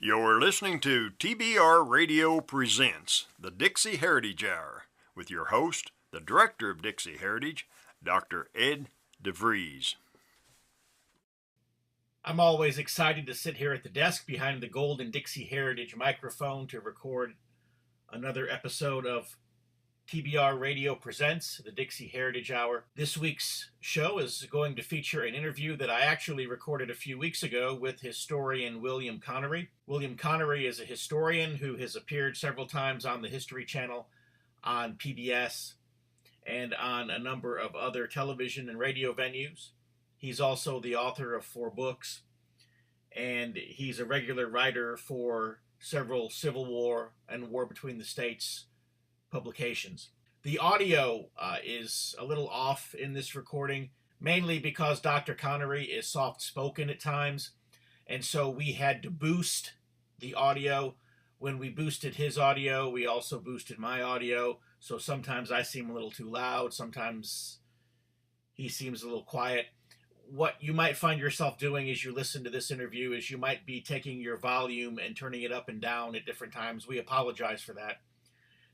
You're listening to TBR Radio Presents the Dixie Heritage Hour with your host, the Director of Dixie Heritage, Dr. Ed DeVries. I'm always excited to sit here at the desk behind the golden Dixie Heritage microphone to record another episode of TBR Radio Presents the Dixie Heritage Hour. This week's show is going to feature an interview that I actually recorded a few weeks ago with historian William Connery. William Connery is a historian who has appeared several times on the History Channel, on PBS, and on a number of other television and radio venues. He's also the author of 4 books, and he's a regular writer for several Civil War and War Between the States publications. The audio is a little off in this recording, mainly because Dr. Connery is soft-spoken at times, and so we had to boost the audio. When we boosted his audio, we also boosted my audio, so sometimes I seem a little too loud, sometimes he seems a little quiet. What you might find yourself doing as you listen to this interview is you might be taking your volume and turning it up and down at different times. We apologize for that.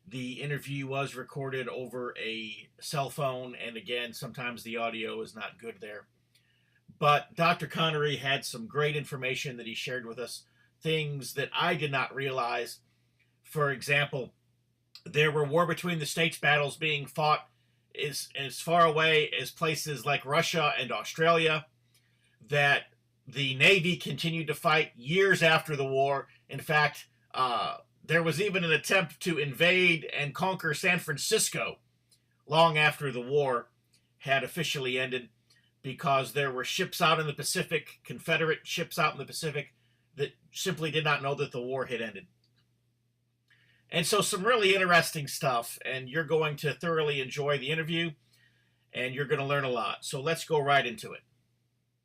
The interview was recorded over a cell phone, and again, sometimes the audio is not good there. But Dr. Connery had some great information that he shared with us, things that I did not realize. For example, there were War Between the States battles being fought as far away as places like Russia and Australia, that the Navy continued to fight years after the war. In fact, there was even an attempt to invade and conquer San Francisco long after the war had officially ended, because there were ships out in the Pacific, Confederate ships out in the Pacific, that simply did not know that the war had ended. And so some really interesting stuff, and you're going to thoroughly enjoy the interview, and you're going to learn a lot. So let's go right into it.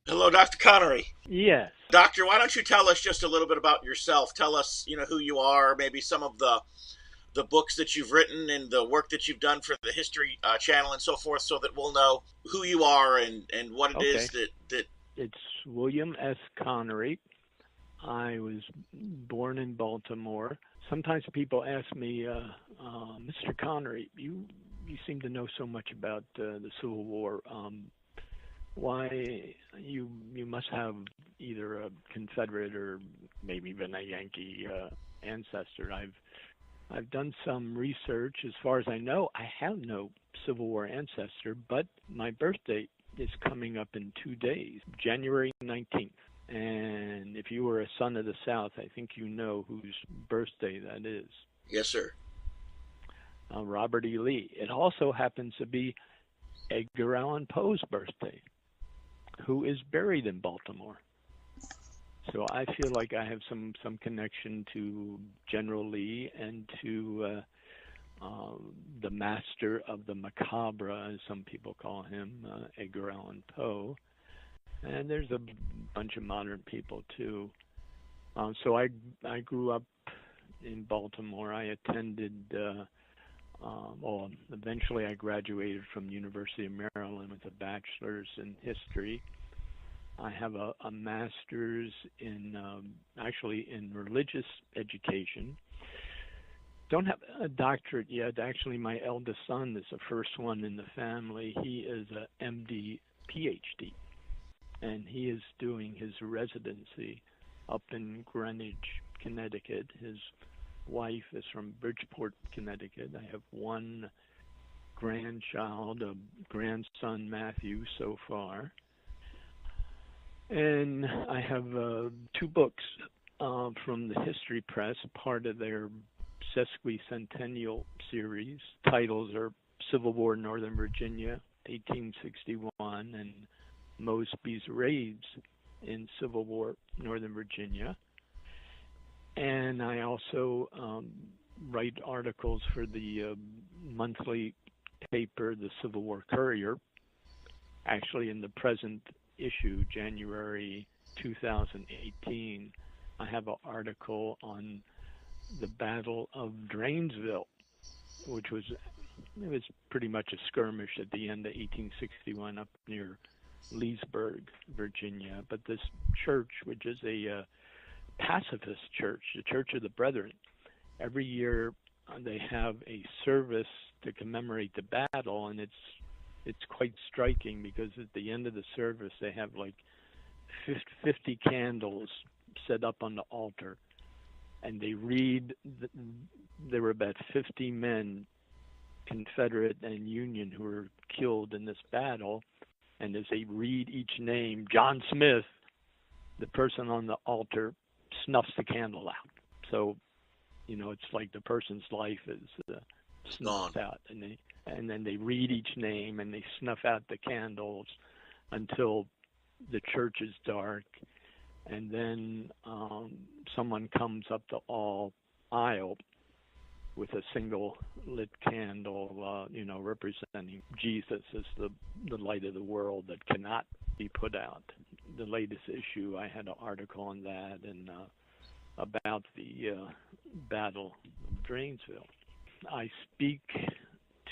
Hello, Dr. Connery. Yes. Doctor, why don't you tell us just a little bit about yourself? Tell us, who you are, maybe some of the books that you've written and the work that you've done for the History Channel and so forth, so that we'll know who you are and what it is that... It's William S. Connery. I was born in Baltimore. Sometimes people ask me, Mr. Connery, you seem to know so much about the Civil War. Why you must have either a Confederate or maybe even a Yankee ancestor. I've done some research. As far as I know, I have no Civil War ancestor, but my birthday is coming up in 2 days, January 19th. And if you were a son of the South, I think you know whose birthday that is. Yes, sir. Robert E. Lee. It also happens to be Edgar Allan Poe's birthday, who is buried in Baltimore. So I feel like I have some connection to General Lee and to the master of the macabre, as some people call him, Edgar Allan Poe. And there's a bunch of modern people too. So I grew up in Baltimore. I attended, eventually I graduated from the University of Maryland with a bachelor's in history. I have a master's in religious education. Don't have a doctorate yet. Actually, my eldest son is the first one in the family. He is a MD, PhD, and he is doing his residency up in Greenwich, Connecticut. His wife is from Bridgeport, Connecticut. I have one grandchild, a grandson, Matthew, so far. And I have 2 books from the History Press, part of their sesquicentennial series. Titles are Civil War, Northern Virginia, 1861, and Mosby's Raids in Civil War, Northern Virginia. And I also write articles for the monthly paper, the Civil War Courier. Actually, in the present issue, January 2018, I have an article on the Battle of Drainesville, which was pretty much a skirmish at the end of 1861 up near Leesburg, Virginia. But this church, which is a pacifist church, the Church of the Brethren. Every year they have a service to commemorate the battle, and it's quite striking because at the end of the service they have like 50 candles set up on the altar, and they read. There were about 50 men, Confederate and Union, who were killed in this battle, and as they read each name, John Smith, the person on the altar snuffs the candle out. So, it's like the person's life is snuffed out, and then they read each name and they snuff out the candles until the church is dark, and then someone comes up the aisle with a single lit candle, representing Jesus as the light of the world that cannot be put out. The latest issue, I had an article on that and about the Battle of Drainesville. I speak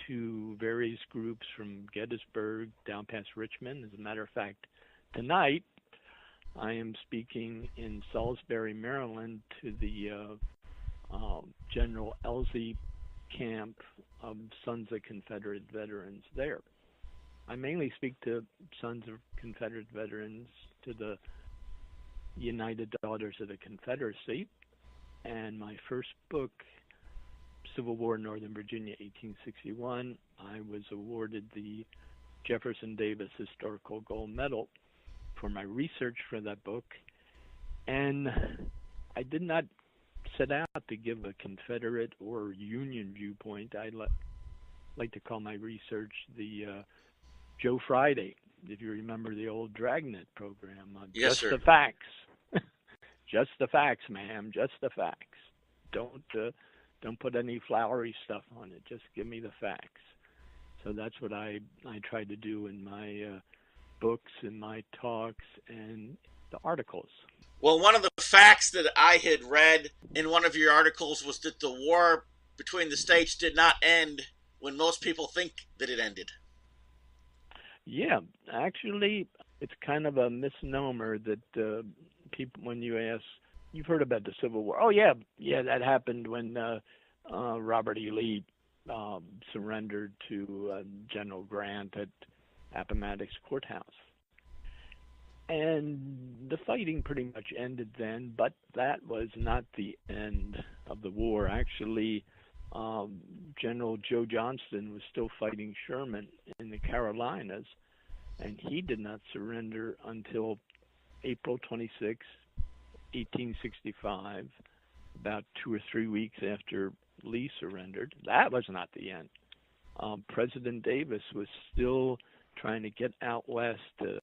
to various groups from Gettysburg down past Richmond. As a matter of fact, tonight I am speaking in Salisbury, Maryland, to the General Elzey camp of Sons of Confederate Veterans there. I mainly speak to Sons of Confederate Veterans, to the United Daughters of the Confederacy, and my first book, Civil War in Northern Virginia, 1861, I was awarded the Jefferson Davis Historical Gold Medal for my research for that book, and I did not set out to give a Confederate or Union viewpoint. I like to call my research the Joe Friday, if you remember the old Dragnet program. Yes, just sir. The facts. Just the facts, ma'am. Just the facts. Don't put any flowery stuff on it. Just give me the facts. So that's what I try to do in my books and my talks and the articles. Well, one of the facts that I had read in one of your articles was that the war between the states did not end when most people think that it ended. Yeah, actually, it's kind of a misnomer that people, when you ask, you've heard about the Civil War. Oh, yeah, that happened when Robert E. Lee surrendered to General Grant at Appomattox Courthouse. And the fighting pretty much ended then, but that was not the end of the war. Actually, General Joe Johnston was still fighting Sherman in the Carolinas, and he did not surrender until April 26, 1865, about 2 or 3 weeks after Lee surrendered. That was not the end. President Davis was still trying to get out west to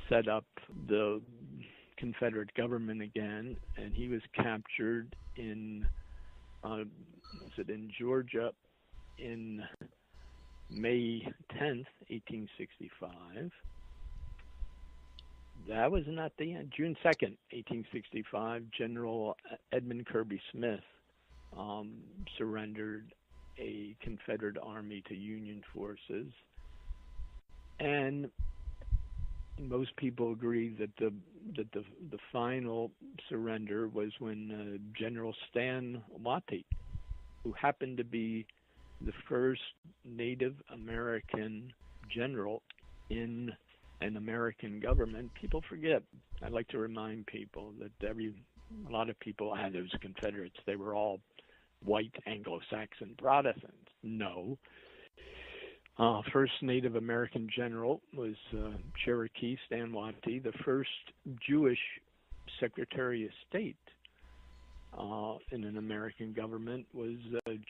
set up the Confederate government again, and he was captured in Georgia in May 10th, 1865. That was not the end. June 2nd, 1865, General Edmund Kirby Smith surrendered a Confederate army to Union forces, and most people agree that the final surrender was when General Stan Watty, who happened to be the first Native American general in an American government. People forget. I like to remind people that a lot of people had those Confederates. They were all white Anglo-Saxon Protestants. No. First Native American general was Cherokee Stan Watty. The first Jewish Secretary of State in an American government was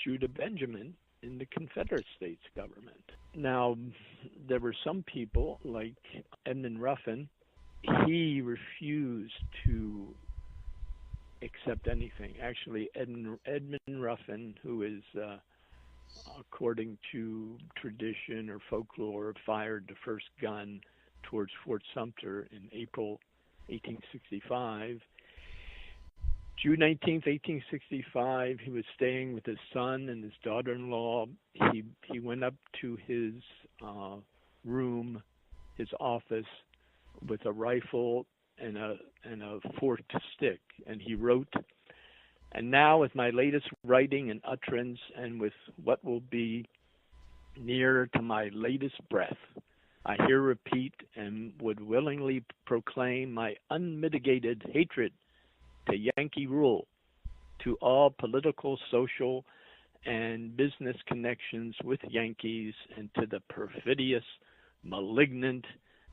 Judah Benjamin in the Confederate States government. Now, there were some people like Edmund Ruffin. He refused to accept anything. Actually, Edmund Ruffin, who is according to tradition or folklore, fired the first gun towards Fort Sumter in April 1865. June 19th, 1865, he was staying with his son and his daughter-in-law. He went up to his room, his office, with a rifle and a forked stick. And he wrote, "And now with my latest writing and utterance, and with what will be nearer to my latest breath, I here repeat and would willingly proclaim my unmitigated hatred to Yankee rule, to all political, social, and business connections with Yankees, and to the perfidious, malignant,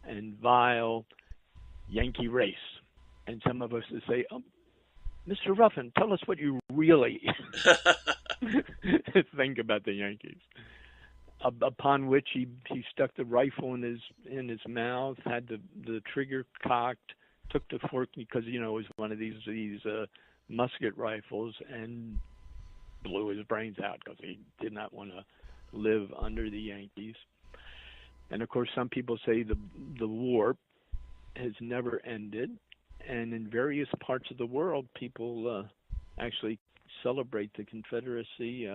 and vile Yankee race." And some of us would say, "Oh, Mr. Ruffin, tell us what you really think about the Yankees." Upon which he stuck the rifle in his mouth, had the trigger cocked, took the fork, because it was one of these musket rifles, and blew his brains out because he did not want to live under the Yankees. And of course, some people say the war has never ended, and in various parts of the world, people actually celebrate the Confederacy.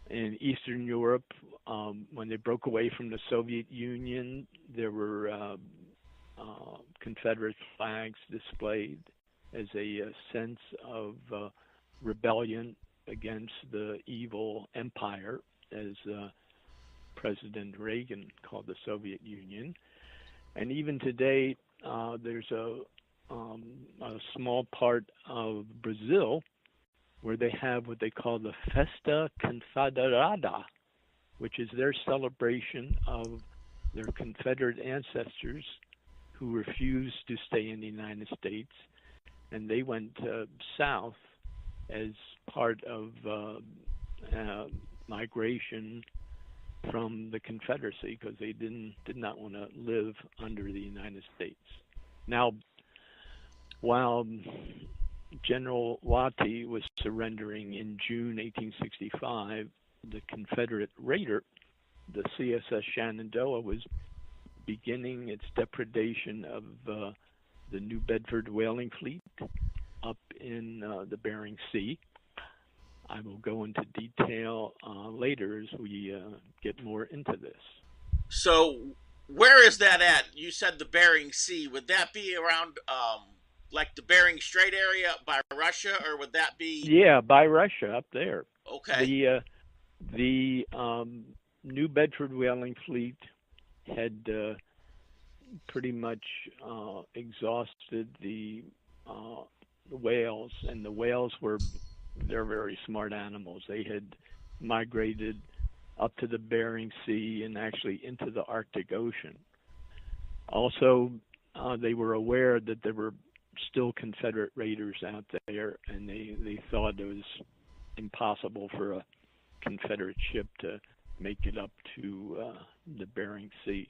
In Eastern Europe, when they broke away from the Soviet Union, there were Confederate flags displayed as a sense of rebellion against the evil empire, as President Reagan called the Soviet Union. And even today, there's a small part of Brazil where they have what they call the Festa Confederada, which is their celebration of their Confederate ancestors who refused to stay in the United States, and they went south as part of migration from the Confederacy, because they did not want to live under the United States. Now, while General Watty was surrendering in June 1865, the Confederate raider, the CSS Shenandoah, was beginning its depredation of the New Bedford whaling fleet up in the Bering Sea. I will go into detail later as we get more into this. So where is that at? You said the Bering Sea. Would that be around like the Bering Strait area by Russia, or would that be? Yeah, by Russia, up there. Okay. The New Bedford whaling fleet had pretty much exhausted the whales, and the whales they're very smart animals. They had migrated up to the Bering Sea and actually into the Arctic Ocean. Also, they were aware that there were still Confederate raiders out there, and they thought it was impossible for a Confederate ship to make it up to the Bering Sea.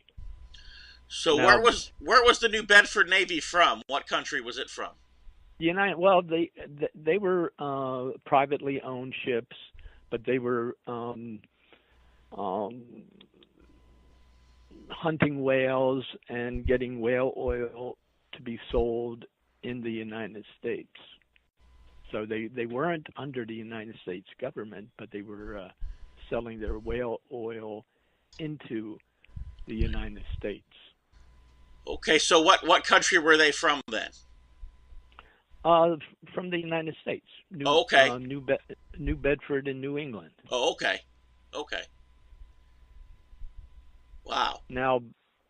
So now, where was the New Bedford Navy from? What country was it from? Well, they were privately owned ships, but they were hunting whales and getting whale oil to be sold in the United States. So they weren't under the United States government, but they were selling their whale oil into the United States. Okay, so what country were they from then? From the United States. New Bedford and New England. Oh, okay. Okay. Wow. Now,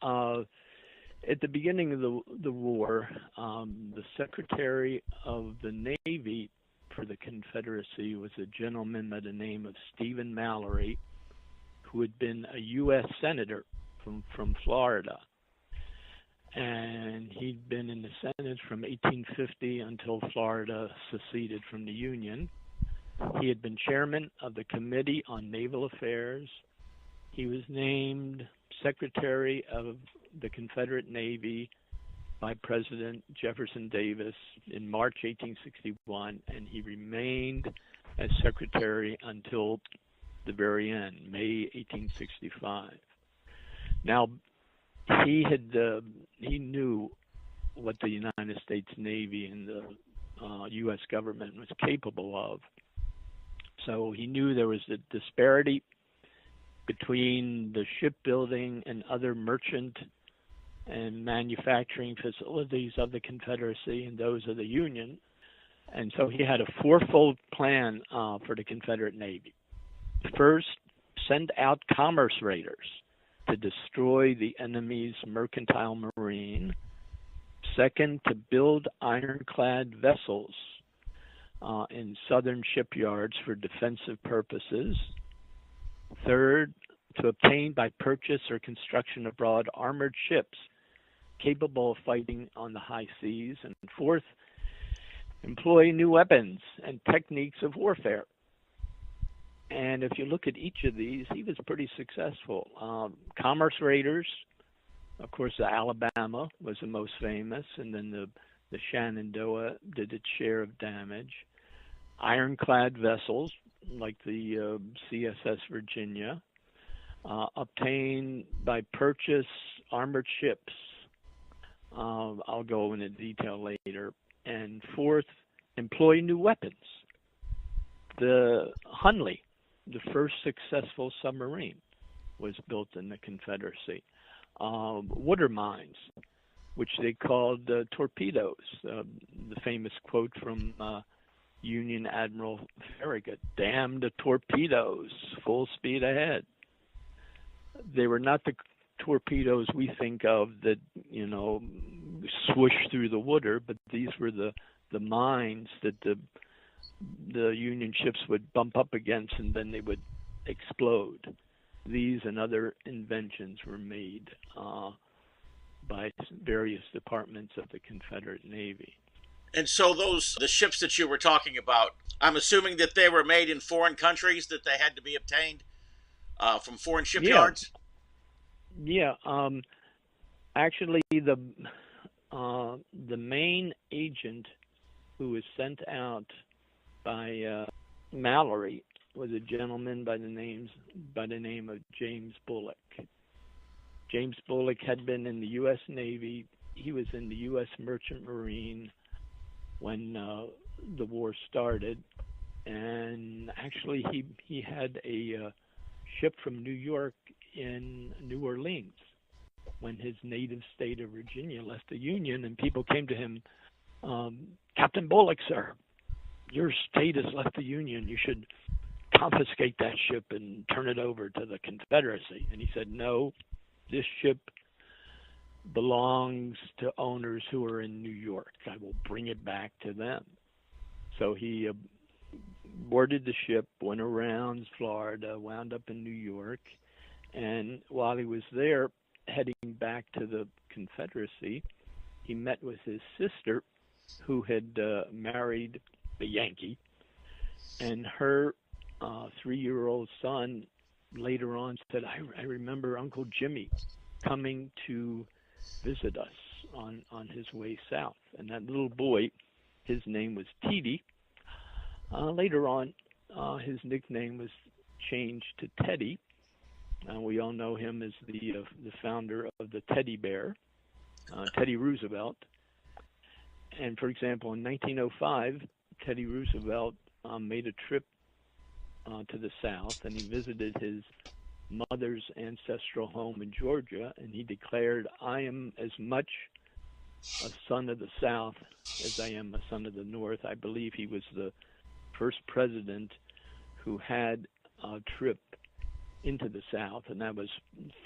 at the beginning of the war, the Secretary of the Navy for the Confederacy was a gentleman by the name of Stephen Mallory, who had been a U.S. Senator from Florida. And he'd been in the Senate from 1850 until Florida seceded from the Union. He had been chairman of the Committee on Naval Affairs. He was named Secretary of the Confederate Navy by President Jefferson Davis in March 1861, and he remained as Secretary until the very end, May 1865. Now, he knew what the United States Navy and the U.S. government was capable of. So he knew there was a disparity between the shipbuilding and other merchant and manufacturing facilities of the Confederacy and those of the Union. And so he had a fourfold plan for the Confederate Navy. First, send out commerce raiders to destroy the enemy's mercantile marine. Second, to build ironclad vessels in southern shipyards for defensive purposes. Third, to obtain by purchase or construction abroad armored ships capable of fighting on the high seas. And fourth, employ new weapons and techniques of warfare. And if you look at each of these, he was pretty successful. Commerce raiders, of course, the Alabama was the most famous, and then the Shenandoah did its share of damage. Ironclad vessels, like the CSS Virginia, obtained by purchase armored ships. I'll go into detail later. And fourth, employ new weapons. The Hunley, the first successful submarine, was built in the Confederacy. Water mines, which they called torpedoes. The famous quote from Union Admiral Farragut, "Damn the torpedoes, full speed ahead." They were not the torpedoes we think of that, swoosh through the water, but these were the mines that the Union ships would bump up against, and then they would explode. These and other inventions were made by various departments of the Confederate Navy. And so the ships that you were talking about, I'm assuming that they were made in foreign countries, that they had to be obtained from foreign shipyards? Yeah. Actually, the main agent who was sent out by Mallory was a gentleman by the name of James Bullock. James Bullock had been in the U.S. Navy. He was in the U.S. Merchant Marine when the war started, and actually he had a ship from New York in New Orleans when his native state of Virginia left the Union, and people came to him, "Captain Bullock, sir, your state has left the Union. You should confiscate that ship and turn it over to the Confederacy." And he said, "No, this ship belongs to owners who are in New York. I will bring it back to them." So he boarded the ship, went around Florida, wound up in New York, and while he was there, heading back to the Confederacy, he met with his sister, who had married a Yankee, and her 3-year-old son later on said, I remember Uncle Jimmy coming to visit us on his way south. And that little boy, his name was Teddy. Later on, his nickname was changed to Teddy. We all know him as the founder of the teddy bear, Teddy Roosevelt. And for example, in 1905, Teddy Roosevelt made a trip to the South, and he visited his mother's ancestral home in Georgia, and he declared, "I am as much a son of the South as I am a son of the North." I believe he was the first president who had a trip into the South, and that was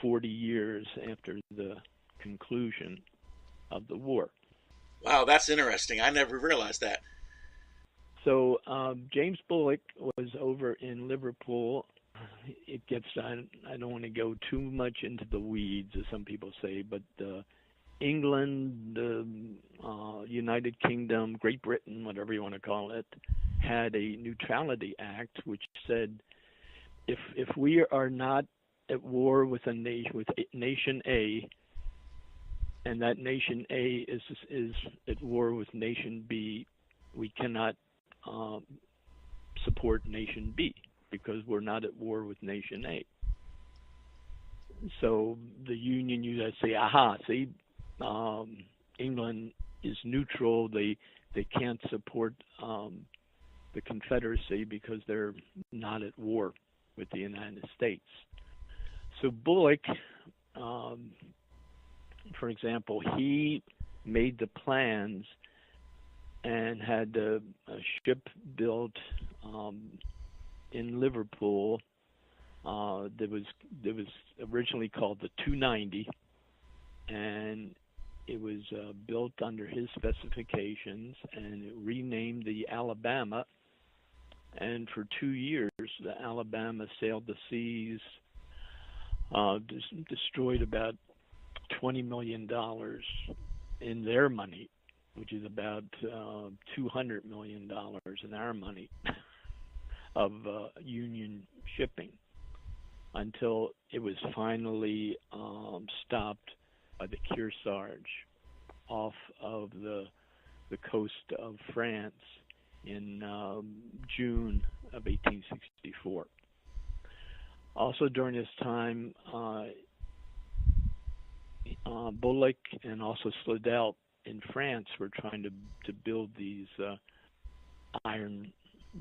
40 years after the conclusion of the war. Wow, that's interesting. I never realized that. So James Bullock was over in Liverpool. It gets, I don't want to go too much into the weeds, as some people say, but England, United Kingdom, Great Britain, whatever you want to call it, had a Neutrality Act which said if we are not at war with nation A, and that nation A is at war with nation B, we cannot support nation B because we're not at war with nation A. So the Union USA, England is neutral. They can't support the Confederacy because they're not at war with the United States. So Bullock for example, he made the plans and had a ship built in Liverpool. That was originally called the 290, and it was built under his specifications, and it renamed the Alabama. And for 2 years, the Alabama sailed the seas, destroyed about $20 million in their money, which is about $200 million in our money of Union shipping, until it was finally stopped by the Kearsarge off of the coast of France in June of 1864. Also during this time, Bullock and also Slidell in France were trying to build these iron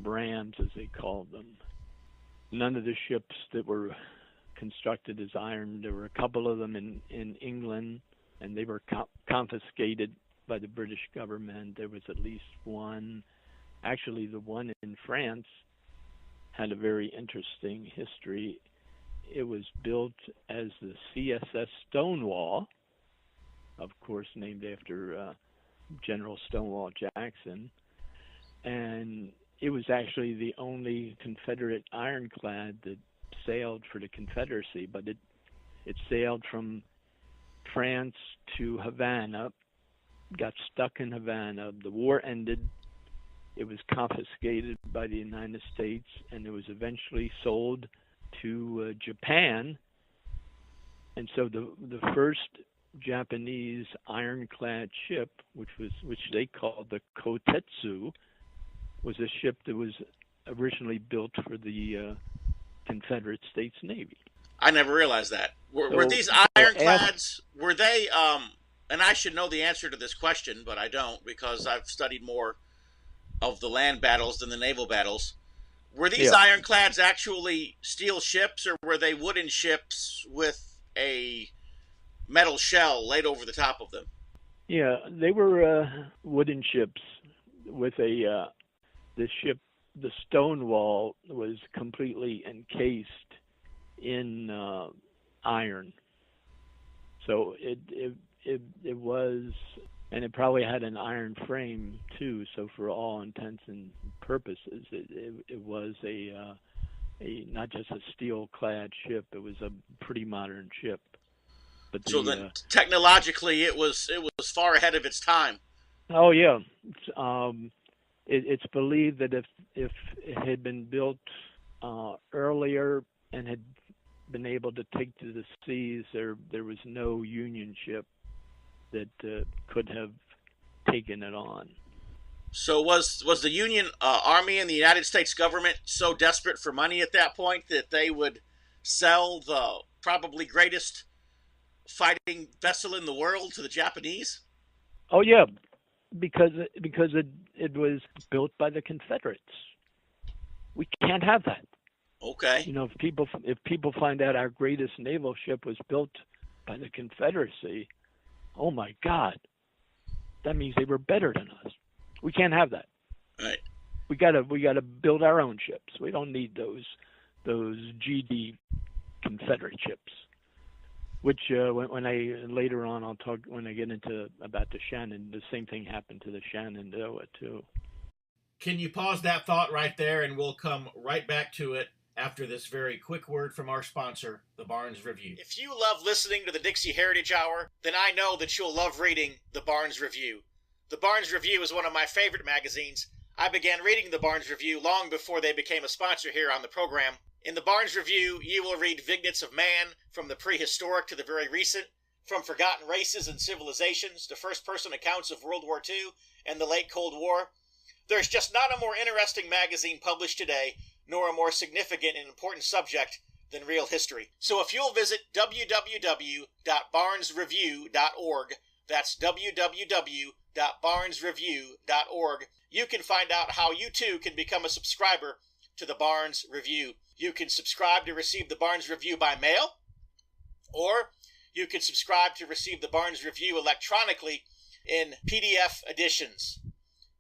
rams, as they called them. None of the ships that were constructed as iron, there were a couple of them in England, and they were confiscated by the British government. There was at least one. Actually, the one in France had a very interesting history. It was built as the CSS Stonewall, of course named after General Stonewall Jackson, and it was actually the only Confederate ironclad that sailed for the Confederacy, but it sailed from France to Havana, got stuck in Havana. The war ended. It was confiscated by the United States, and it was eventually sold to Japan. And so the first Japanese ironclad ship, which they called the Kotetsu, was a ship that was originally built for the Confederate States Navy. I never realized that. Were these ironclads, were they, and I should know the answer to this question, but I don't because I've studied more of the land battles than the naval battles. Were these ironclads actually steel ships, or were they wooden ships with a metal shell laid over the top of them? Yeah, they were wooden ships with the ship. The Stonewall was completely encased in iron, so it was, and it probably had an iron frame too. So for all intents and purposes, it was a not just a steel-clad ship. It was a pretty modern ship. But so then, technologically, it was far ahead of its time. Oh yeah. It's believed that if it had been built earlier and had been able to take to the seas, there was no Union ship that could have taken it on. So was the Union Army and the United States government so desperate for money at that point that they would sell the probably greatest fighting vessel in the world to the Japanese? Oh yeah, because it was built by the Confederates. We can't have that. Okay. You know, if people find out our greatest naval ship was built by the Confederacy, oh my God, that means they were better than us. We can't have that. Right. We gotta build our own ships. We don't need those GD Confederate ships. Which when I later on I'll talk when I get into about the Shenandoah, the same thing happened to the Shenandoah too. Can you pause that thought right there, and we'll come right back to it after this very quick word from our sponsor, the Barnes Review. If you love listening to the Dixie Heritage Hour, then I know that you'll love reading the Barnes Review. The Barnes Review is one of my favorite magazines. I began reading the Barnes Review long before they became a sponsor here on the program. In the Barnes Review, you will read vignettes of man, from the prehistoric to the very recent, from forgotten races and civilizations to first-person accounts of World War II and the late Cold War. There's just not a more interesting magazine published today, nor a more significant and important subject than real history. So if you'll visit www.barnesreview.org, that's www.barnesreview.org, you can find out how you too can become a subscriber to the Barnes Review. You can subscribe to receive the Barnes Review by mail, or you could subscribe to receive the Barnes Review electronically in PDF editions.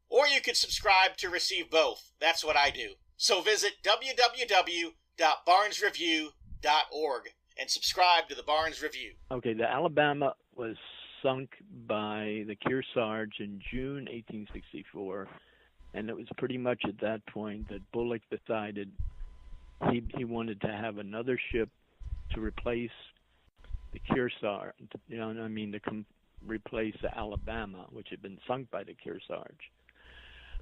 Or you could subscribe to receive both. That's what I do. So visit www.barnesreview.org and subscribe to the Barnes Review. Okay, the Alabama was sunk by the Kearsarge in June 1864, and it was pretty much at that point that Bulloch decided he wanted to have another ship to replace the Kearsarge, replace the Alabama, which had been sunk by the Kearsarge.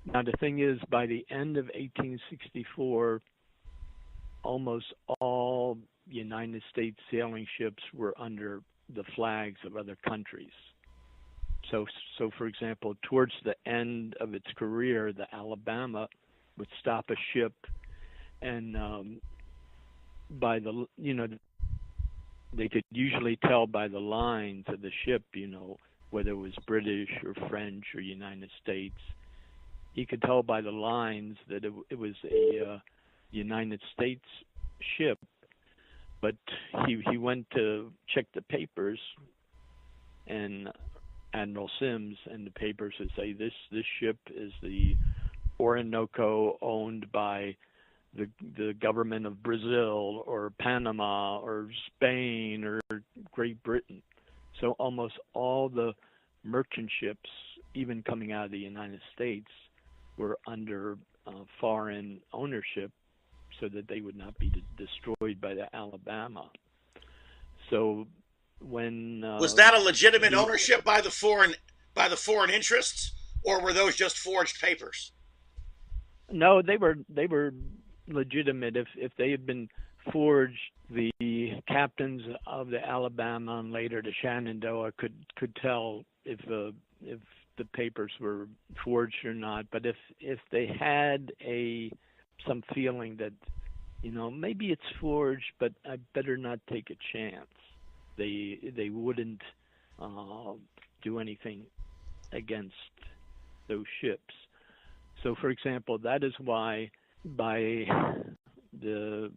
Now, the thing is, by the end of 1864, almost all United States sailing ships were under the flags of other countries. So for example, towards the end of its career, the Alabama would stop a ship, and they could usually tell by the lines of the ship, whether it was British or French or United States. He could tell by the lines that it was a United States ship, but he went to check the papers, and Admiral Sims and the papers would say this ship is the Orinoco owned by the government of Brazil or Panama or Spain or Great Britain. So almost all the merchant ships, even coming out of the United States, were under foreign ownership so that they would not be destroyed by the Alabama. So when was that a legitimate ownership by the foreign interests, or were those just forged papers? No, they were legitimate. If they had been forged, the captains of the Alabama and later the Shenandoah could tell if the papers were forged or not. But if they had some feeling that maybe it's forged, but I better not take a chance, they wouldn't do anything against those ships. So, for example, that is why by the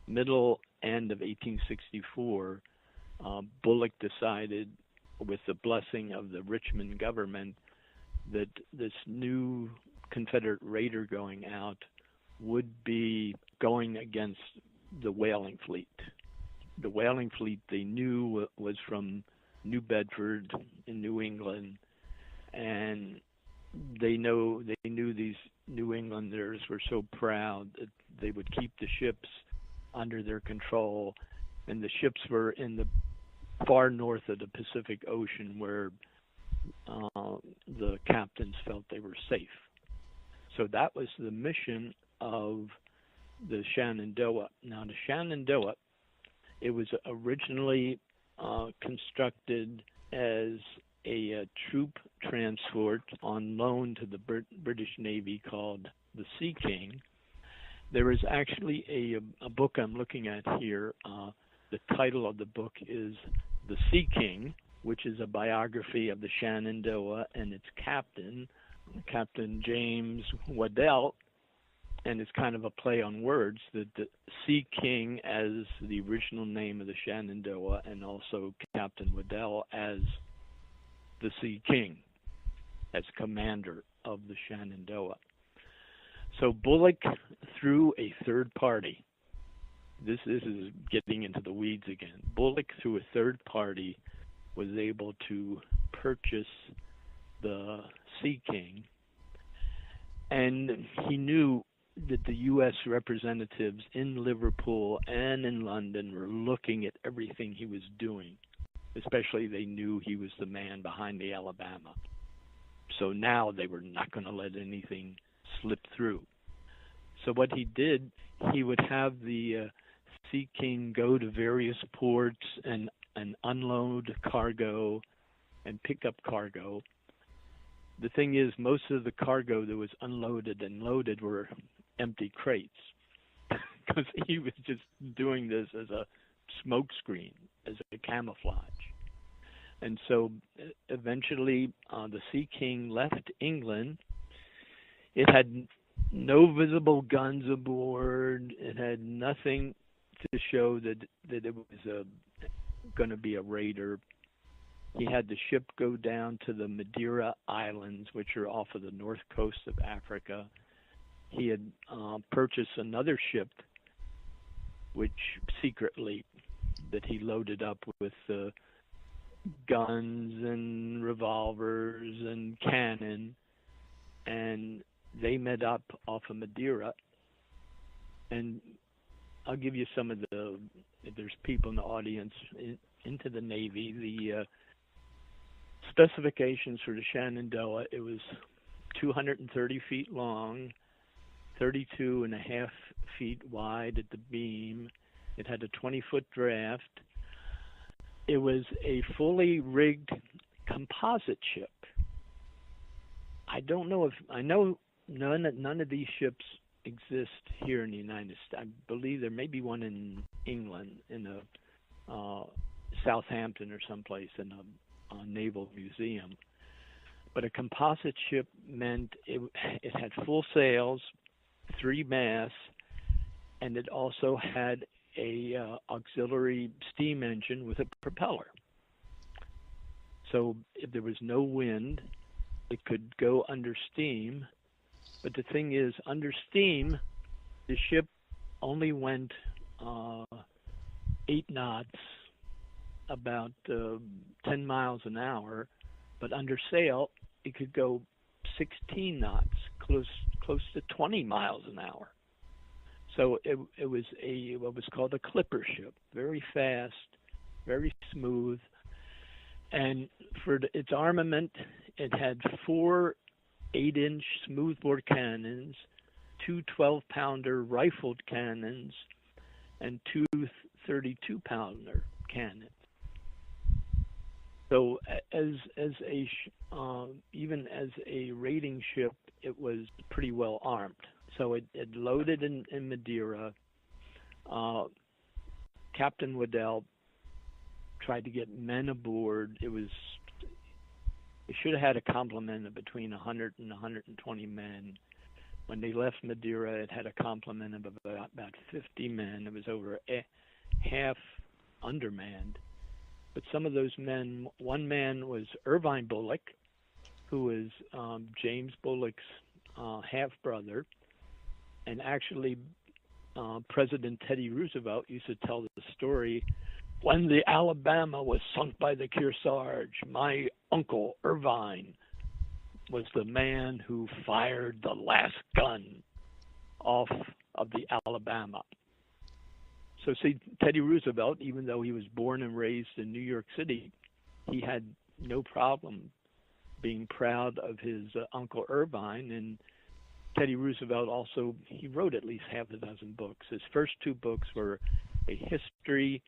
middle end of 1864, Bulloch decided, with the blessing of the Richmond government, that this new Confederate raider going out would be going against the whaling fleet. The whaling fleet they knew was from New Bedford in New England, and they knew these New Englanders were so proud that they would keep the ships under their control, and the ships were in the far north of the Pacific Ocean, where the captains felt they were safe. So that was the mission of the Shenandoah. Now, the Shenandoah, it was originally constructed as a troop transport on loan to the British Navy called the Sea King. There is actually a book I'm looking at here. The title of the book is The Sea King, which is a biography of the Shenandoah and its captain, Captain James Waddell, and it's kind of a play on words, that the Sea King as the original name of the Shenandoah, and also Captain Waddell as the Sea King, as commander of the Shenandoah. So Bulloch, through a third party, this is getting into the weeds again. Bulloch, through a third party, was able to purchase the Sea King, and he knew that the U.S. representatives in Liverpool and in London were looking at everything he was doing. Especially, they knew he was the man behind the Alabama. So now they were not going to let anything slip through. So what he did, he would have the Sea King go to various ports and unload cargo and pick up cargo. The thing is, most of the cargo that was unloaded and loaded were empty crates, because he was just doing this as a smokescreen, as a camouflage. And so eventually the Sea King left England. It had no visible guns aboard. It had nothing to show that it was going to be a raider. He had the ship go down to the Madeira Islands, which are off of the north coast of Africa. He had purchased another ship, which secretly, that he loaded up with guns and revolvers and cannon, and they met up off of Madeira. And I'll give you some of the, if there's people in the audience into the Navy, the specifications for the Shenandoah. It was 230 feet long, 32 and a half feet wide at the beam. It had a 20-foot draft. It was a fully rigged composite ship. I don't know if, I know none of these ships exist here in the United States. I believe there may be one in England, in a Southampton or someplace, in a Naval museum. But a composite ship meant it had full sails, 3 masts, and it also had a auxiliary steam engine with a propeller. So if there was no wind, it could go under steam. But the thing is, under steam, the ship only went 8 knots, about 10 miles an hour, but under sail, it could go 16 knots, close to 20 miles an hour. So it was what was called a clipper ship, very fast, very smooth. And for its armament, it had 4 8-inch smoothbore cannons, 2 12-pounder rifled cannons, and 2 32-pounder cannons. So even as a raiding ship, it was pretty well armed. So it loaded in Madeira. Captain Waddell tried to get men aboard. It should have had a complement of between 100 and 120 men. When they left Madeira, it had a complement of about 50 men. It was over half undermanned. But some of those men, one man was Irvine Bullock, who was James Bullock's half-brother. And actually, President Teddy Roosevelt used to tell the story, when the Alabama was sunk by the Kearsarge, my uncle Irvine was the man who fired the last gun off of the Alabama. So see, Teddy Roosevelt, even though he was born and raised in New York City, he had no problem being proud of his Uncle Irvine. And Teddy Roosevelt also, he wrote at least half a dozen books. His first 2 books were a history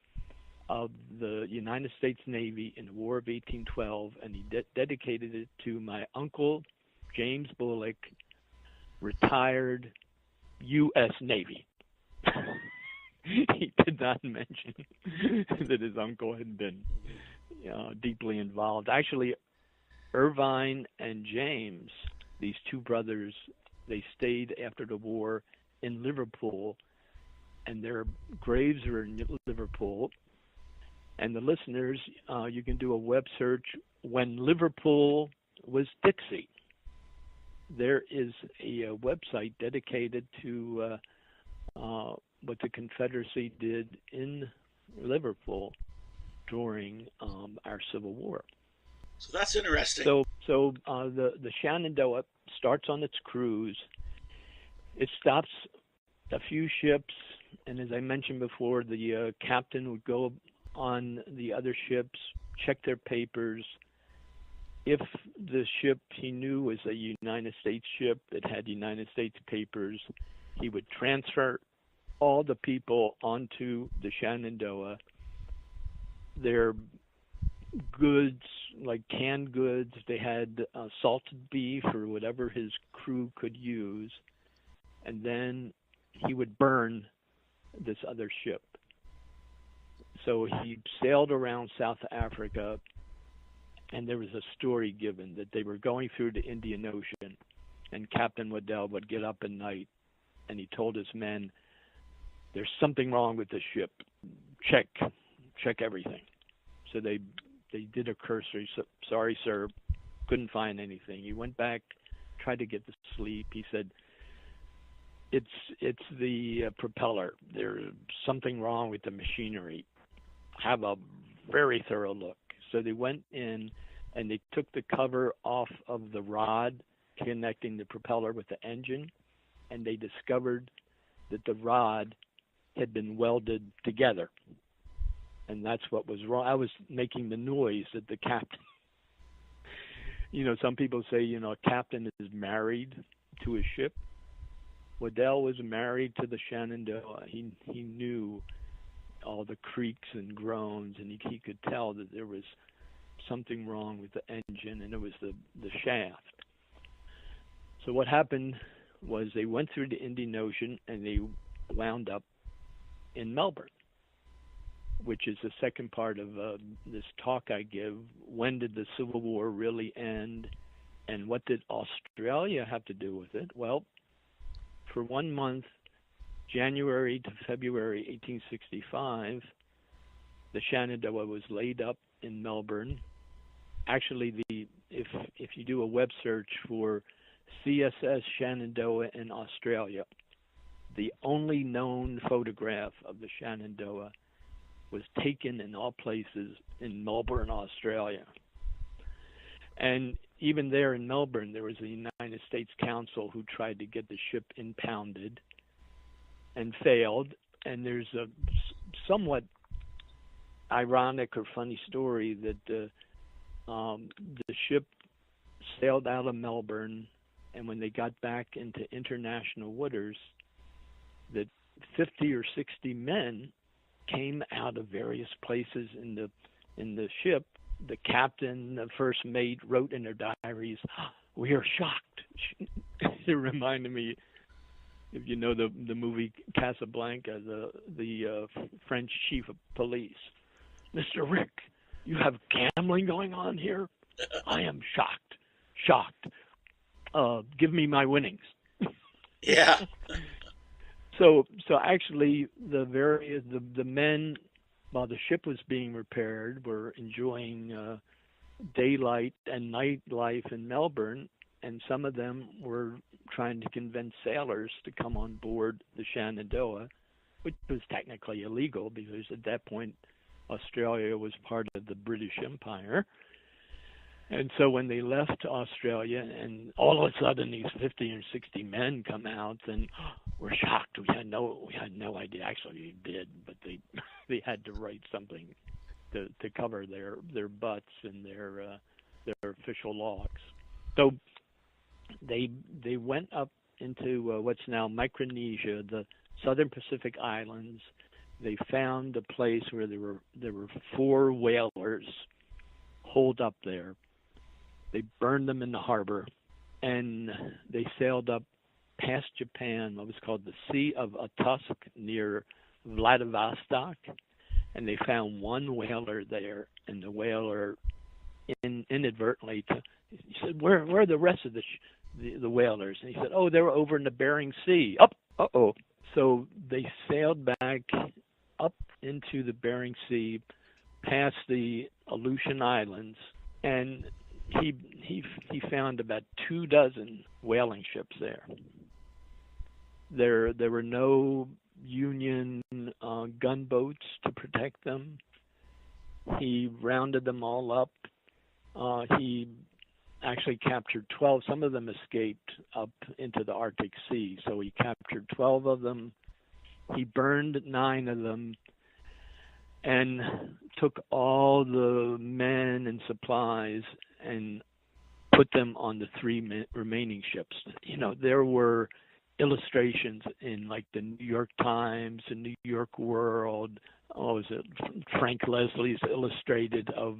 of the United States Navy in the War of 1812, and he dedicated it to my uncle, James Bullock, retired U.S. Navy. He did not mention that his uncle had been deeply involved. Actually, Irvine and James, these 2 brothers, they stayed after the war in Liverpool, and their graves are in Liverpool. And the listeners, you can do a web search, When Liverpool Was Dixie. There is a website dedicated to what the Confederacy did in Liverpool during our Civil War. So that's interesting. So the Shenandoah starts on its cruise. It stops a few ships, and as I mentioned before, the captain would go on the other ships, check their papers. If the ship he knew was a United States ship that had United States papers, he would transfer all the people onto the Shenandoah. Their goods, like canned goods, they had salted beef or whatever his crew could use, and then he would burn this other ship. So he sailed around South Africa, and there was a story given that they were going through the Indian Ocean, and Captain Waddell would get up at night, and he told his men, there's something wrong with the ship. Check everything. So they did a cursory. So, sorry, sir, couldn't find anything. He went back, tried to get to sleep. He said, it's the propeller. There's something wrong with the machinery. Have a very thorough look. So they went in and they took the cover off of the rod connecting the propeller with the engine, and they discovered that the rod had been welded together. And that's what was wrong. I was making the noise that the captain, some people say, a captain is married to his ship. Waddell was married to the Shenandoah. He knew all the creaks and groans, and he could tell that there was something wrong with the engine, and it was the shaft. So what happened was they went through the Indian Ocean, and they wound up in Melbourne, which is the second part of this talk I give. When did the Civil War really end, and what did Australia have to do with it? Well, for 1 month, January to February 1865, the Shenandoah was laid up in Melbourne. Actually, if you do a web search for CSS Shenandoah in Australia, the only known photograph of the Shenandoah was taken in all places in Melbourne, Australia. And even there in Melbourne, there was a United States Consul who tried to get the ship impounded and failed. And there's a somewhat ironic or funny story that the ship sailed out of Melbourne, and when they got back into international waters, that 50 or 60 men came out of various places in the ship. The captain, the first mate, wrote in their diaries, "We are shocked." It reminded me, if you know the movie Casablanca, the French chief of police, "Mr. Rick, you have gambling going on here? I am shocked. Give me my winnings." Yeah. So actually, the men, while the ship was being repaired, were enjoying daylight and night life in Melbourne, and some of them were trying to convince sailors to come on board the Shenandoah, which was technically illegal because at that point Australia was part of the British Empire. And so when they left Australia, and all of a sudden these 50 or 60 men come out, and we're shocked. We had no idea. Actually, they did, but they had to write something to cover their butts and their official logs. So they went up into what's now Micronesia, the southern Pacific islands. They found a place where there were 4 whalers holed up there. They burned them in the harbor, and they sailed up past Japan, what was called the Sea of Atusk near Vladivostok, and they found 1 whaler there, and the whaler inadvertently he said, where are the rest of the whalers? And he said, oh, they were over in the Bering Sea. Uh-oh. So they sailed back up into the Bering Sea, past the Aleutian Islands, and he found about 24 whaling ships there. There were no Union gunboats to protect them. He rounded them all up. He actually captured 12. Some of them escaped up into the Arctic Sea, so he captured 12 of them. He burned 9 of them and took all the men and supplies and put them on the 3 remaining ships. There were illustrations in like the New York Times, the New York World, Frank Leslie's Illustrated, of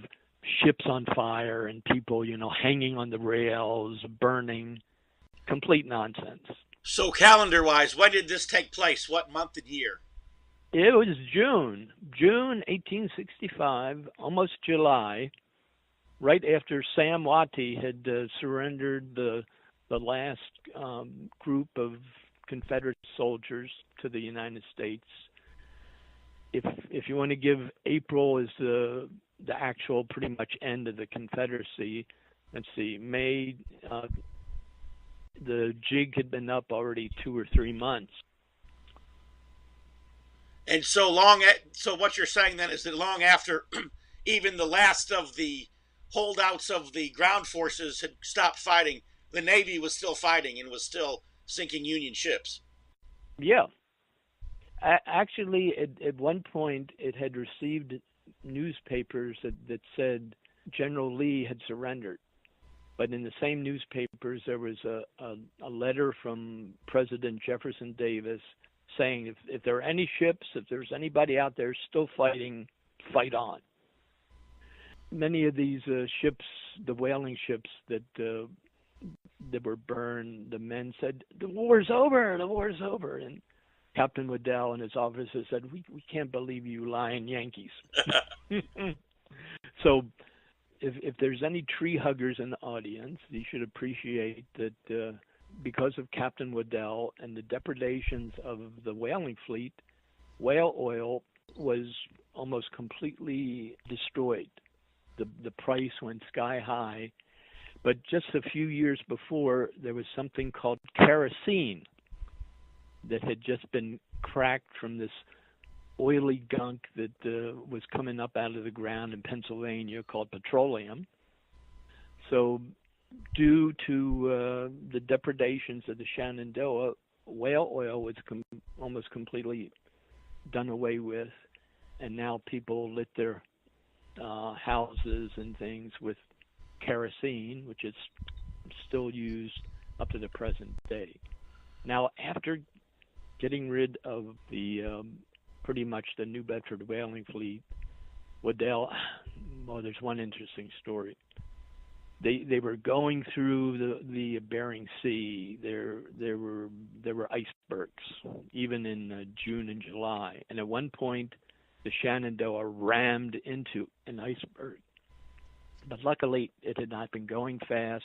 ships on fire and people, hanging on the rails, burning. Complete nonsense. So calendar-wise, when did this take place? What month and year? It was June 1865, almost July, right after Sam Watty had surrendered the last group of Confederate soldiers to the United States. If you want to give April as the the actual pretty much end of the Confederacy. Let's see, May, the jig had been up already 2 or 3 months. And so what you're saying then is that long after even the last of the holdouts of the ground forces had stopped fighting, the Navy was still fighting and was still sinking Union ships. Yeah. Actually, at one point, it had received newspapers that said General Lee had surrendered. But in the same newspapers, there was a letter from President Jefferson Davis saying if there are any ships, if there's anybody out there still fighting, fight on. Many of these ships, the whaling ships that were burned, the men said, the war's over, the war's over. And Captain Waddell and his officers said, we can't believe you lying Yankees. So if there's any tree huggers in the audience, you should appreciate that because of Captain Waddell and the depredations of the whaling fleet, whale oil was almost completely destroyed. The price went sky high. But just a few years before, there was something called kerosene that had just been cracked from this oily gunk that was coming up out of the ground in Pennsylvania called petroleum. So due to the depredations of the Shenandoah, whale oil was almost completely done away with, and now people lit their houses and things with kerosene, which is still used up to the present day. Now, after getting rid of the pretty much the New Bedford whaling fleet, Waddell, well, there's one interesting story. They were going through the Bering Sea. There were icebergs, even in June and July. And at one point, the Shenandoah rammed into an iceberg. But luckily, it had not been going fast.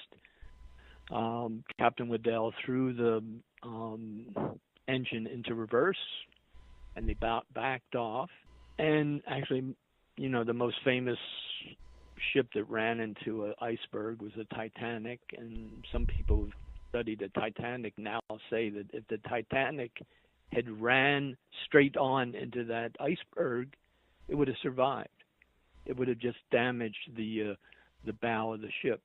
Captain Waddell threw the engine into reverse, and they backed off. And actually, the most famous ship that ran into an iceberg was the Titanic, and some people who studied the Titanic now say that if the Titanic had ran straight on into that iceberg, it would have survived. It would have just damaged the bow of the ship.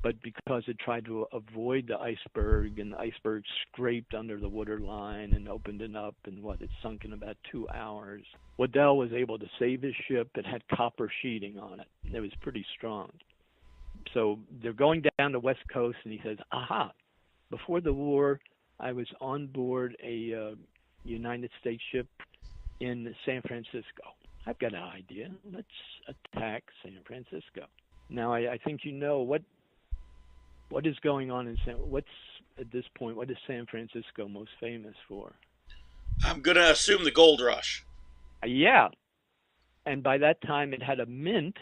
But because it tried to avoid the iceberg, and the iceberg scraped under the waterline and opened it up, and it sunk in about 2 hours. Waddell was able to save his ship. It had copper sheeting on it. It was pretty strong. So they're going down the West Coast, and he says, aha, before the war, I was on board a United States ship in San Francisco. I've got an idea. Let's attack San Francisco. Now, I think what is going on in at this point, what is San Francisco most famous for? I'm going to assume the gold rush. Yeah. And by that time, it had a mint.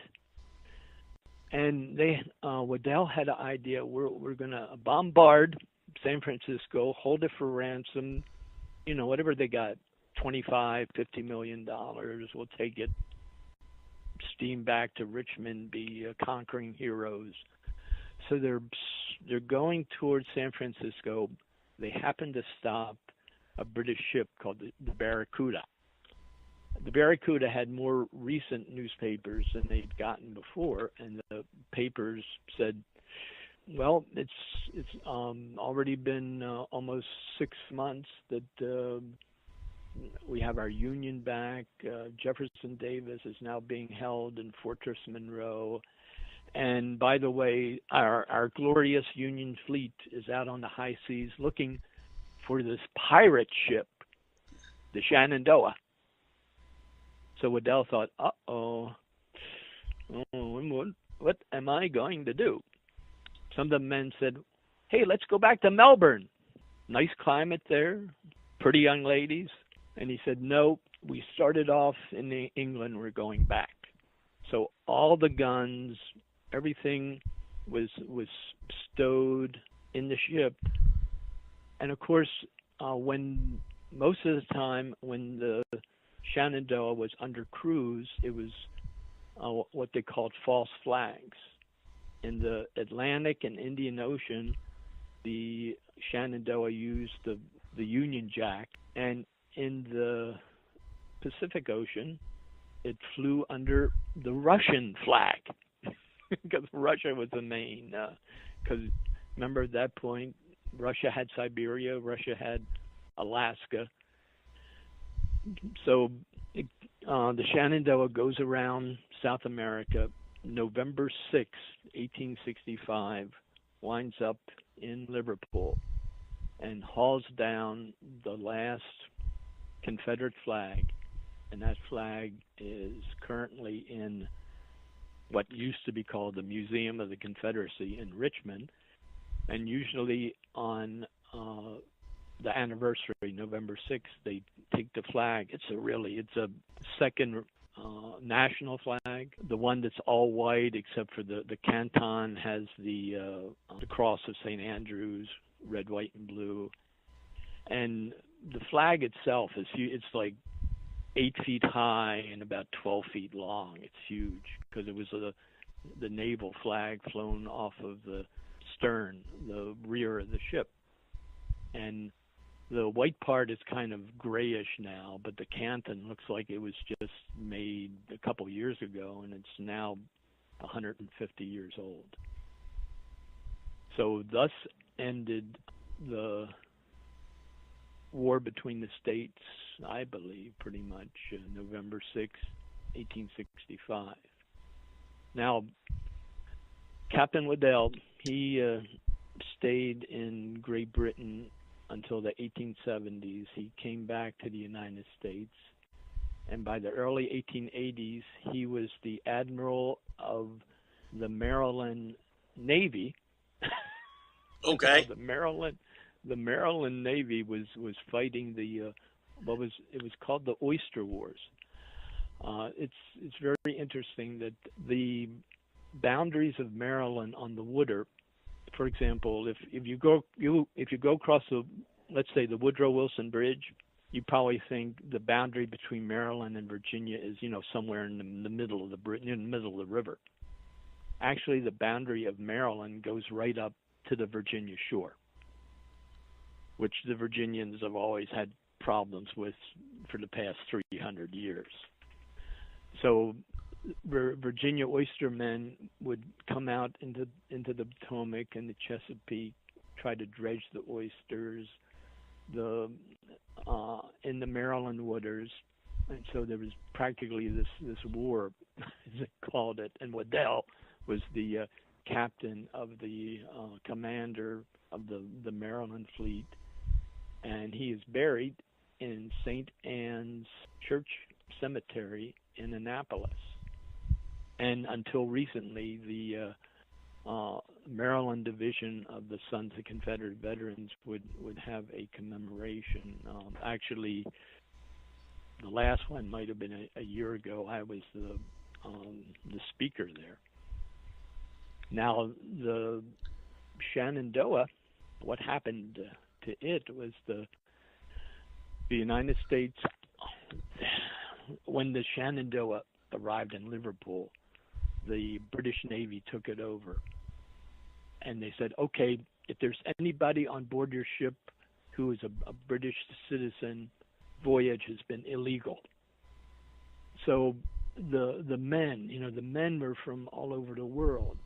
And Waddell had an idea, we're going to bombard San Francisco, hold it for ransom, whatever they got, $25, $50 million. We'll take it, steam back to Richmond, be conquering heroes. So they're going towards San Francisco. They happen to stop a British ship called the Barracuda. The Barracuda had more recent newspapers than they'd gotten before, and the papers said, well, it's already been almost 6 months that we have our Union back. Jefferson Davis is now being held in Fortress Monroe. And by the way, our glorious Union fleet is out on the high seas looking for this pirate ship, the Shenandoah. So Waddell thought, what am I going to do? Some of the men said, hey, let's go back to Melbourne. Nice climate there, pretty young ladies. And he said, no, we started off in England, we're going back. So all the guns, everything was stowed in the ship. And of course, when most of the time when the Shenandoah was under cruise, it was what they called false flags. In the Atlantic and Indian Ocean, the Shenandoah used the Union Jack, and in the Pacific Ocean, it flew under the Russian flag because Russia was the main. Because remember at that point, Russia had Siberia, Russia had Alaska. So the Shenandoah goes around South America. November 6, 1865, winds up in Liverpool and hauls down the last Confederate flag, and that flag is currently in what used to be called the Museum of the Confederacy in Richmond. And usually on the anniversary, November 6th, they take the flag. It's a second national flag, the one that's all white except for the canton has the cross of St. Andrews, red, white, and blue. And the flag itself it's like 8 feet high and about 12 feet long. It's huge because it was the naval flag flown off of the stern, the rear of the ship. And the white part is kind of grayish now, but the canton looks like it was just made a couple years ago, and it's now 150 years old. So thus ended the war between the states, I believe, pretty much, November 6, 1865. Now, Captain Waddell, he stayed in Great Britain until the 1870s. He came back to the United States, and by the early 1880s, he was the admiral of the Maryland Navy. Okay. The Maryland Navy was fighting the it was called the Oyster Wars. It's very interesting that the boundaries of Maryland on the water, for example, if you go across let's say the Woodrow Wilson Bridge, you probably think the boundary between Maryland and Virginia is somewhere in the middle of the river. Actually, the boundary of Maryland goes right up to the Virginia shore, which the Virginians have always had problems with for the past 300 years. So Virginia oystermen would come out into the Potomac and the Chesapeake, try to dredge the oysters, in the Maryland waters, and so there was practically this war, as they called it. And Waddell was the captain of the commander of the Maryland fleet, and he is buried in St. Anne's Church Cemetery in Annapolis. And until recently, the Maryland division of the Sons of Confederate Veterans would have a commemoration. Actually, the last one might have been a year ago. I was the speaker there. Now, the Shenandoah, what happened to it was the United States, when the Shenandoah arrived in Liverpool, the British Navy took it over. And they said, okay, if there's anybody on board your ship who is a British citizen, voyage has been illegal. So the men were from all over the world.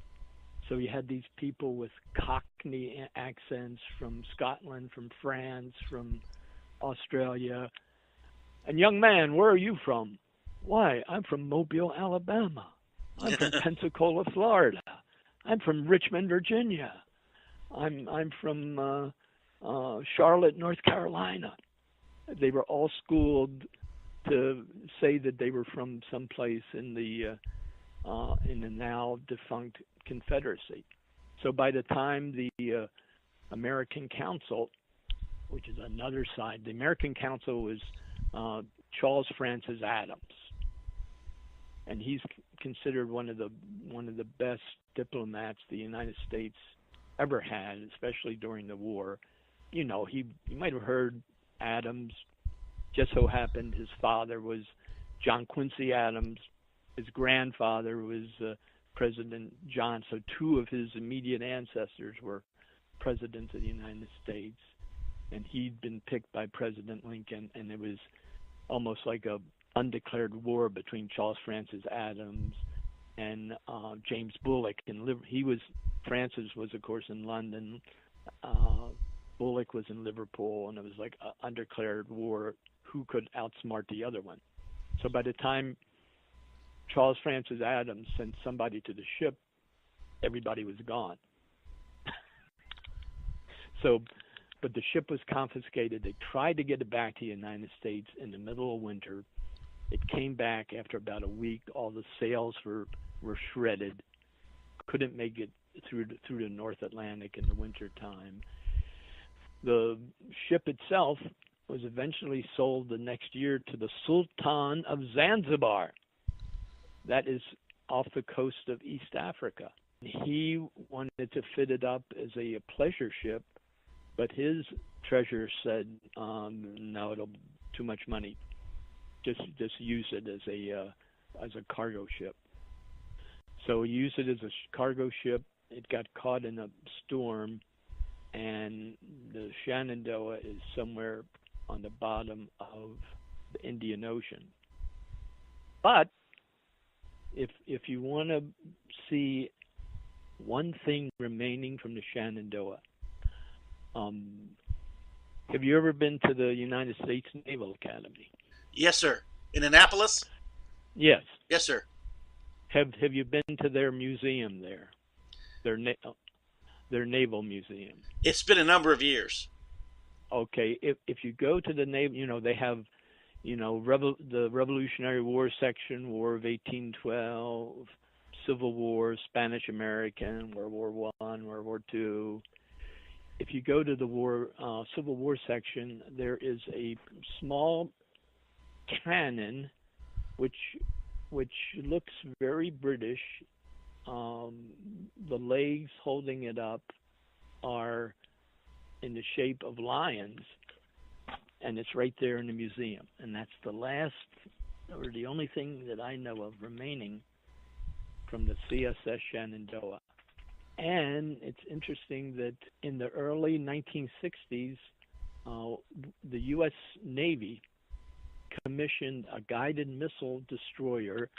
So you had these people with Cockney accents from Scotland, from France, from Australia. And young man, where are you from? Why, I'm from Mobile, Alabama. I'm from Pensacola, Florida. I'm from Richmond, Virginia. I'm from Charlotte, North Carolina. They were all schooled to say that they were from someplace in the now defunct Confederacy. So by the time the American Council, which is another side, the American Council was Charles Francis Adams, and he's considered one of the best diplomats the United States ever had, especially during the war. You might have heard Adams. Just so happened his father was John Quincy Adams, his grandfather was President John. So two of his immediate ancestors were presidents of the United States, and he'd been picked by President Lincoln, and it was almost like a undeclared war between Charles Francis Adams and James Bullock. Francis was, of course, in London. Bullock was in Liverpool, and it was like an undeclared war, who could outsmart the other one. So by the time Charles Francis Adams sent somebody to the ship, everybody was gone. But the ship was confiscated. They tried to get it back to the United States in the middle of winter. It came back after about a week. All the sails were shredded. Couldn't make it through the North Atlantic in the winter time. The ship itself was eventually sold the next year to the Sultan of Zanzibar. That is off the coast of East Africa. He wanted to fit it up as a pleasure ship, but his treasurer said, no, it'll be too much money. Just use it as a cargo ship. So he used it as a cargo ship. It got caught in a storm, and the Shenandoah is somewhere on the bottom of the Indian Ocean. But if you want to see one thing remaining from the Shenandoah, have you ever been to the United States Naval Academy? Yes, sir. In Annapolis? Yes. Yes, sir. Have you been to their museum there? Their naval museum. It's been a number of years. Okay, if you go to the naval, they have, the Revolutionary War section, War of 1812, Civil War, Spanish American, World War I, World War II. If you go to the Civil War section, there is a small cannon, which looks very British. The legs holding it up are in the shape of lions, and it's right there in the museum. And that's the last, or the only thing that I know of remaining from the CSS Shenandoah. And it's interesting that in the early 1960s, the U.S. Navy commissioned a guided missile destroyer,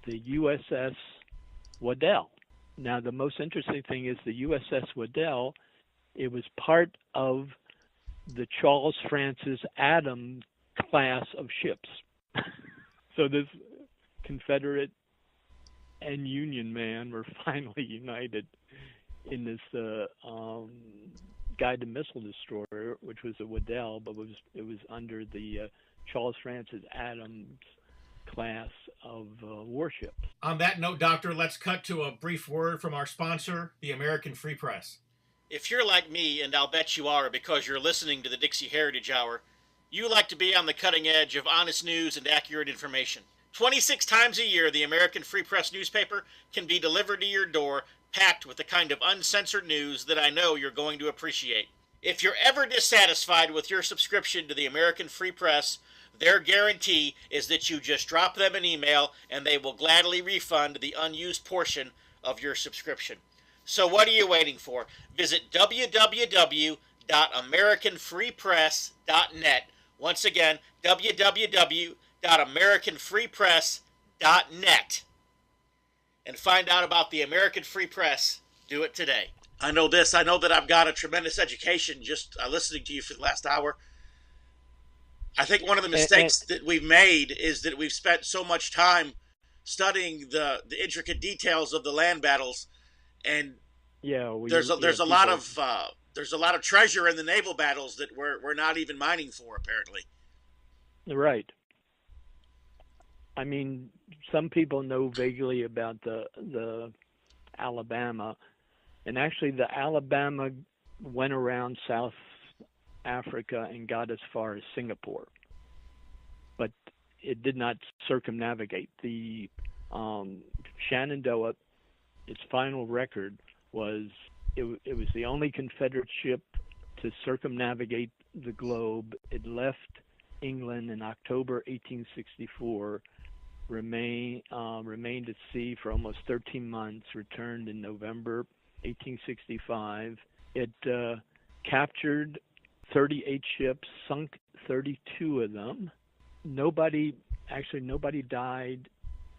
the USS Waddell. Now, the most interesting thing is the USS Waddell, it was part of the Charles Francis Adams class of ships. So this Confederate and Union man were finally united in this guided missile destroyer, which was a Waddell, but it was under the Charles Francis Adams class of warships. On that note, Doctor, let's cut to a brief word from our sponsor, the American Free Press. If you're like me, and I'll bet you are because you're listening to the Dixie Heritage Hour, you like to be on the cutting edge of honest news and accurate information. 26 times a year, the American Free Press newspaper can be delivered to your door, packed with the kind of uncensored news that I know you're going to appreciate. If you're ever dissatisfied with your subscription to the American Free Press, their guarantee is that you just drop them an email and they will gladly refund the unused portion of your subscription. So what are you waiting for? Visit www.americanfreepress.net. Once again, www.americanfreepress.net. And find out about the American Free Press. Do it today. I know this. I know that I've got a tremendous education just listening to you for the last hour. I think one of the mistakes that we've made is that we've spent so much time studying the intricate details of the land battles, and there's a lot of treasure in the naval battles that we're not even mining for, apparently. Right. I mean, some people know vaguely about the Alabama, and actually the Alabama went around South Africa and got as far as Singapore, but it did not circumnavigate. The Shenandoah, its final record was it was the only Confederate ship to circumnavigate the globe. It left England in October 1864, remained at sea for almost 13 months, returned in November 1865. It captured 38 ships, sunk 32 of them. Nobody died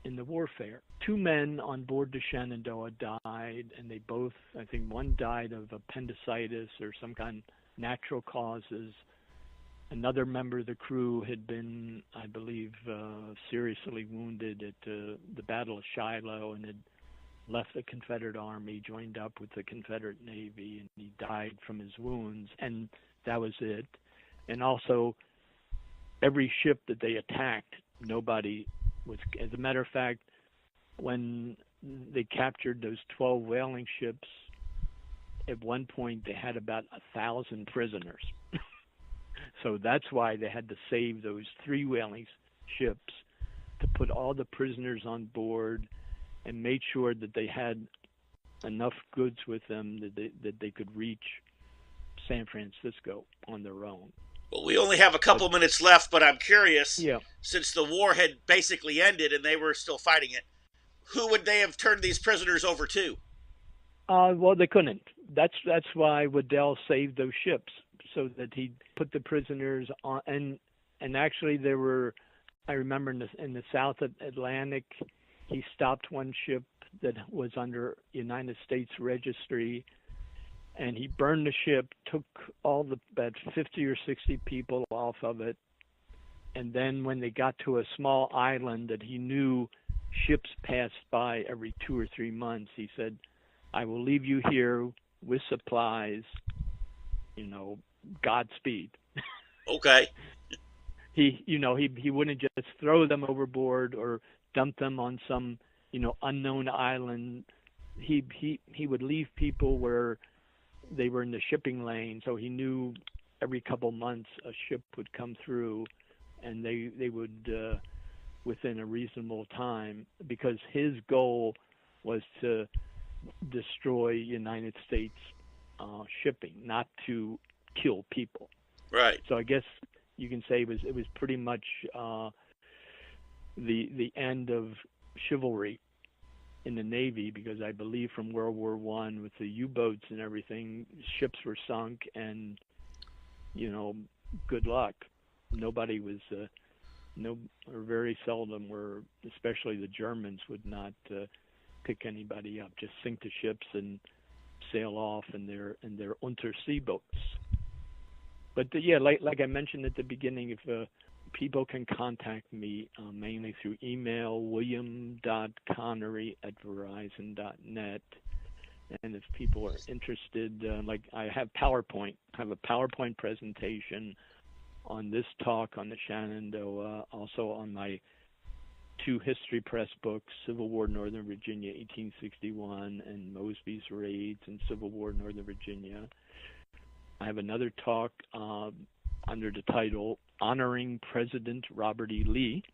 in the warfare. 2 men on board the Shenandoah died, and they both, I think one died of appendicitis or some kind of natural causes. Another member of the crew had been, I believe, seriously wounded at the Battle of Shiloh and had left the Confederate Army, joined up with the Confederate Navy, and he died from his wounds, and that was it. And also, every ship that they attacked, nobody was, as a matter of fact, when they captured those 12 whaling ships, at one point they had about 1,000 prisoners. So that's why they had to save those 3 whaling ships to put all the prisoners on board and made sure that they had enough goods with them that they could reach San Francisco on their own. Well, we only have a couple minutes left, but I'm curious, Yeah. since the war had basically ended and they were still fighting it, who would they have turned these prisoners over to? Well, they couldn't. That's why Waddell saved those ships, so that he put the prisoners on. And actually, there were, I remember in the South Atlantic, he stopped one ship that was under United States registry, and he burned the ship, took about 50 or 60 people off of it, and then when they got to a small island that he knew ships passed by every 2 or 3 months, he said, "I will leave you here with supplies, Godspeed." Okay. He wouldn't just throw them overboard or dump them on some, unknown island. He would leave people where they were in the shipping lane, so he knew every couple months a ship would come through, and they would within a reasonable time, because his goal was to destroy United States shipping, not to kill people. Right. So I guess you can say it was pretty much the end of chivalry in the Navy, because I believe from World War I, with the U-boats and everything, ships were sunk, and good luck. Nobody was or very seldom were, especially the Germans, would not pick anybody up. Just sink the ships and sail off in their undersea boats. But like I mentioned at the beginning, if people can contact me mainly through email, william.connery@verizon.net. And if people are interested, like I have a PowerPoint presentation on this talk on the Shenandoah, also on my 2 history press books, Civil War Northern Virginia 1861 and Mosby's Raids in Civil War Northern Virginia. I have another talk under the title Honoring President Robert E. Lee.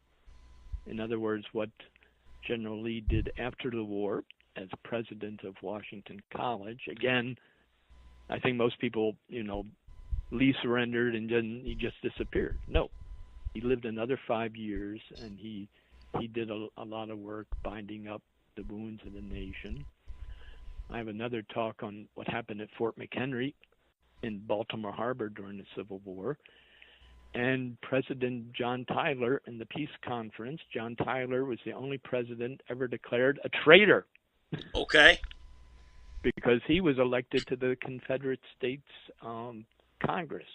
In other words, what General Lee did after the war as president of Washington College. Again, I think most people, Lee surrendered and then he just disappeared. No, he lived another 5 years, and he did a lot of work binding up the wounds of the nation. I have another talk on what happened at Fort McHenry in Baltimore Harbor during the Civil War. And President John Tyler in the Peace Conference. John Tyler was the only president ever declared a traitor. Okay. Because he was elected to the Confederate States Congress.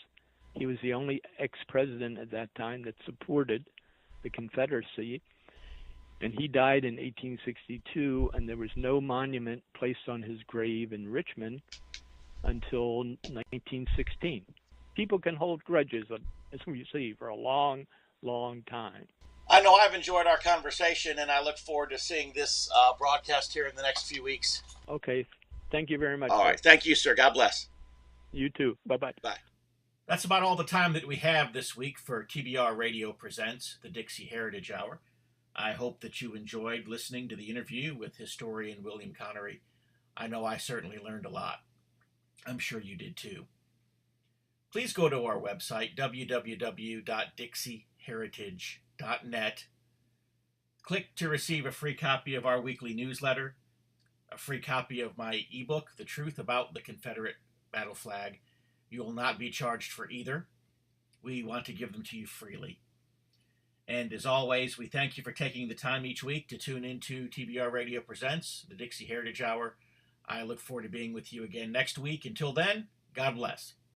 He was the only ex-president at that time that supported the Confederacy. And he died in 1862, and there was no monument placed on his grave in Richmond until 1916. People can hold grudges, as we see, for a long, long time. I know I've enjoyed our conversation, and I look forward to seeing this broadcast here in the next few weeks. Okay. Thank you very much. All right. Thank you, sir. God bless. You too. Bye-bye. Bye. That's about all the time that we have this week for TBR Radio Presents, the Dixie Heritage Hour. I hope that you enjoyed listening to the interview with historian William Connery. I know I certainly learned a lot. I'm sure you did too. Please go to our website, www.dixieheritage.net, Click to receive a free copy of our weekly newsletter, a free copy of my ebook, The Truth About the Confederate Battle Flag. You will not be charged for either. We want to give them to you freely. And as always, we thank you for taking the time each week to tune into TBR Radio Presents, the Dixie Heritage Hour. I look forward to being with you again next week. Until then, God bless.